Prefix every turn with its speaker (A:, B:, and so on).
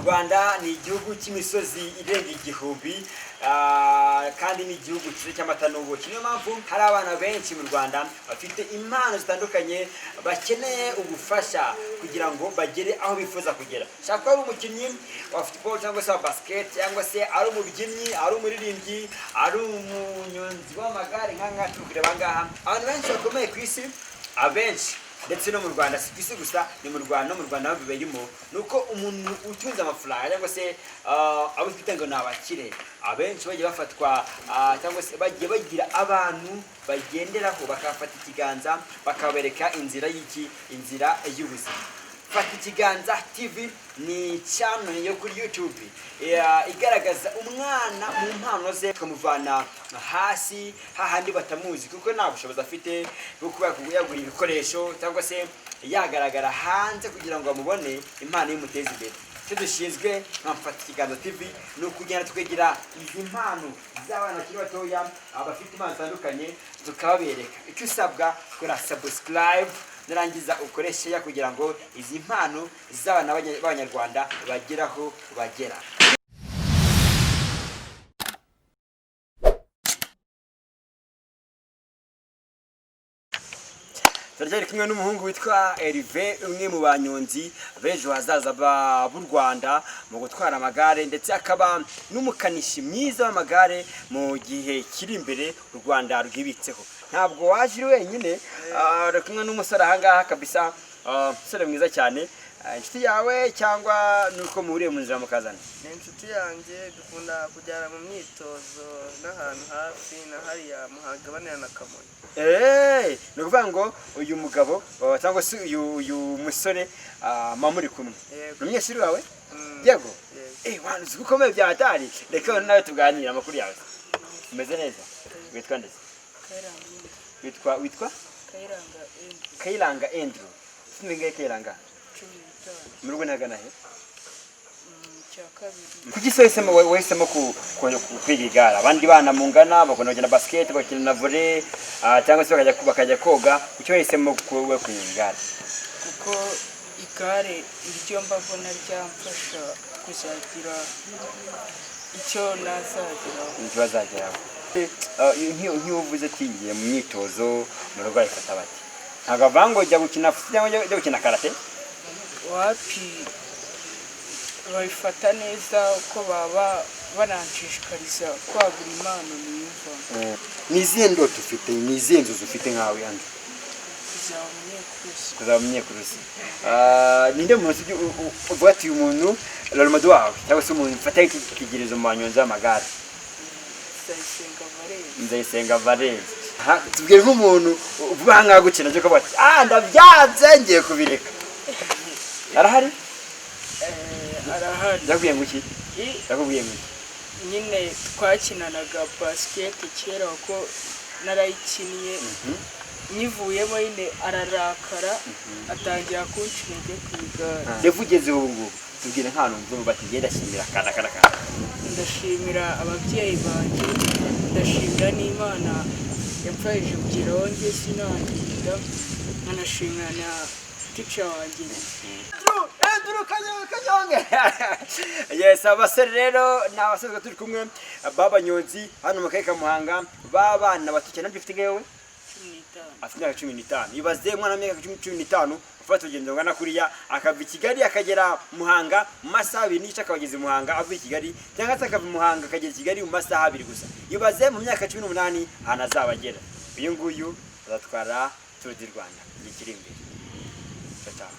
A: Rwanda ni igihugu cy'imisozi irenga igihumbi kandi ni igihugu cyiza cy'amata n'ubuki. Niyo mpamvu hari abana benshi mu Rwanda bafite impano zitandukanye bakeneye ubufasha kugira ngo bagere aho bifuza kugera. Shaka ari umukinnyi wa football cyangwa se wa basket, cyangwa se ari umubyinnyi, ari umuririmbyi, ari umunyonzi w'amagare nkanga tureba ngaha. Abantu benshi bakomeye ku isi abenshi ndetse no mu Rwanda, si kwisi gusa, ni mu Rwanda no mu Rwanda aho bibayemo, nuko umuntu utunze amafaranga cyangwa se abo twita ngo ni abakire abenshi bagiye bafatwa cyangwa se bagiye bagira abantu bagenderaho bakafata ikiganza bakabereka inzira inzira y'ubuzima. Fata Ikiganza TV ni channel yo kuri YouTube igaragaza umwana mu mpano ze, tukamuvana hasi hahandi batamuzi kuko nta bushobozi afite bwo kuba yagura ibikoresho cyangwa se yagaragara hanze kugira ngo bamubone impano y'umuteza imbere. Icyo dushinzwe nka Fata Ikiganza TV ni ukugenda tukagira izi mpano z'abana bakiri batoya abafite impano zitandukanye tukababereka. Icyo usabwa kora subscribe narangiza ukoreshe ya kugira ngo izi mpano z'abana b'Abanyarwanda bageraho bagera. Turajya kumwe n'umuhungu witwa Herve, umwe mu banyonzi bejo hazaza b'u Rwanda mu gutwara amagare, ndetse akaba n'umukanishi mwiza w'amagare mu gihe kiri imbere u Rwanda rwibitseho. Ntabwo waje wenyine, ari kumwe n'umusore aha ngaha kabisa, umusore mwiza cyane. Inshuti yawe cyangwa nuko muhuriye mu nzira mukazana?
B: Ni inshuti yanjye, dukunda kujyana mu myitozo n'ahantu hafi na hariya muhagabanira na Kamonyi.
A: Ni ukuvuga ngo uyu mugabo cyangwa se uyu musore muri kumwe ni umunyeshuri wawe? Yego. Wantu uzi gukomeye bya hatari. Reka nawe tuganire amakuru yawe. Umeze neza? Witwa nde? Witwa? Kayiranga Andrew. Sinige Kayiranga. Mu rugo nagana he? Kuki wahisemo kwiga igare? Abandi bana mungana bakunda gukina basket, bakina na volley cyangwa se bakajya koga. Kuki wahisemo kwiga igare?
B: Kuko igare iryo mbabona ryamfasha kuzagira icyo nazageraho.
A: Icyo bazageraho. Nk'iyo uvuze ati ngiye mu myitozo mu rugo ayifata bati, ntabwo avango jya gukina cyangwa jya gukina karate?
B: Wapi babifata neza uko baba bananshishikariza kwagura impano niyumva.
A: Ni izihe ndoto ufite? Ni izihe nzozi ufite nkawe Andrew? Kuzaba umunyekurusi. Ninde muntu uvuga ati uyu muntu role model wawe cyangwa se umuntu ufata ikigerezo mu banyonzi b'amagare? Nzayisenga Valens. Tubwire nk'umuntu uvuga nkaho gukina cyo kuba ati ndabyanze ngiye kubireka. Arahari?
B: Arahari.
A: Ndakubwiye ngo iki? Ndakubwiye ngo iki?
B: Nyine twakinanaga basket kera ko narayikiniye, nyivuyemo nyine ararakara atangira kunshinga kwigara.
A: Ndevugeze ubu ngubu tubwire nk'ahantu mvuga bati ngenda shimira kana.
B: Ndashimira ababyeyi banjye, ndashimira n'Imana yamfashije kugera aho njye sinangira, nkanashimira na teacher wanjye. Yes, abasore rero n'abasore turi kumwe b'abanyonzi hano mu karere ka Muhanga b'abana bato cyane. Ufite ngewe 15. Afite 15. Ibaze umwana w'imyaka 15 ufata urugendo ngana kuriya akava i Kigali akagera Muhanga mu masaha 2 n'igice, akabageze Muhanga avuye i Kigali, cyangwa se akava Muhanga akagera i Kigali mu masaha 2 gusa. Ibaze mu myaka 18 hana azabagera. Uyu nguyu azatwara Tour du Rwanda ikiri imbere. Ciao.